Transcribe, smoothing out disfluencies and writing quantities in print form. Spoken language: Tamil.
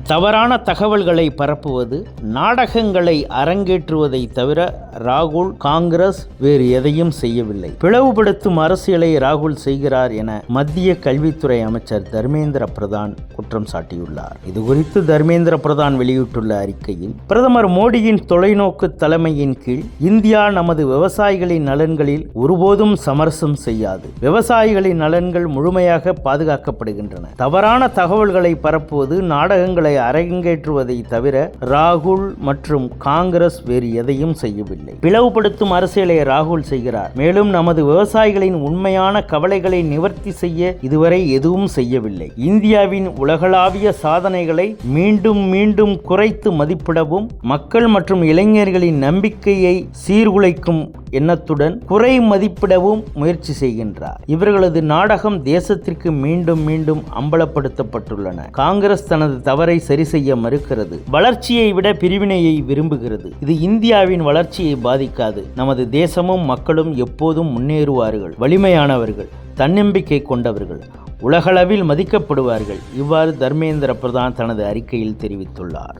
தவறான தகவல்களை பரப்புவது, நாடகங்களை அரங்கேற்றுவதை தவிர ராகுல் காங்கிரஸ் வேறு எதையும் செய்யவில்லை. பிளவுபடுத்தும் அரசியலை ராகுல் செய்கிறார் என மத்திய கல்வித்துறை அமைச்சர் தர்மேந்திர பிரதான் குற்றம் சாட்டியுள்ளார். இதுகுறித்து தர்மேந்திர பிரதான் வெளியிட்டுள்ள அறிக்கையில், பிரதமர் மோடியின் தொலைநோக்கு தலைமையின் கீழ் இந்தியா நமது விவசாயிகளின் நலன்களில் ஒருபோதும் சமரசம் செய்யாது. விவசாயிகளின் நலன்கள் முழுமையாக பாதுகாக்கப்படுகின்றன. தவறான தகவல்களை பரப்புவது, நாடகங்களை அரங்கேற்றுவதை தவிர ராகுல் மற்றும் காங்கிரஸ் வேறு எதையும் செய்யவில்லை. பிளவுபடுத்தும் அரசியலை ராகுல் செய்கிறார். மேலும் நமது விவசாயிகளின் உண்மையான கவலைகளை நிவர்த்தி செய்ய இதுவரை எதுவும் செய்யவில்லை. இந்தியாவின் உலகளாவிய சாதனைகளை மீண்டும் மீண்டும் குறைத்து மதிப்பிடவும், மக்கள் மற்றும் இளைஞர்களின் நம்பிக்கையை சீர்குலைக்கும் எண்ணத்துடன் குறை மதிப்பிடவும் முயற்சி செய்கின்றார். இவர்களது நாடகம் தேசத்திற்கு மீண்டும் மீண்டும் அம்பலப்படுத்தப்பட்டுள்ளன. காங்கிரஸ் தனது தவறை சரி செய்ய மறுக்கிறது. வளர்ச்சியை விட பிரிவினையை விரும்புகிறது. இது இந்தியாவின் வளர்ச்சியை பாதிக்காது. நமது தேசமும் மக்களும் எப்போதும் முன்னேறுவார்கள். வலிமையானவர்கள், தன்னம்பிக்கை கொண்டவர்கள், உலகளவில் மதிக்கப்படுவார்கள். இவ்வாறு தர்மேந்திர பிரதான் தனது அறிக்கையில் தெரிவித்துள்ளார்.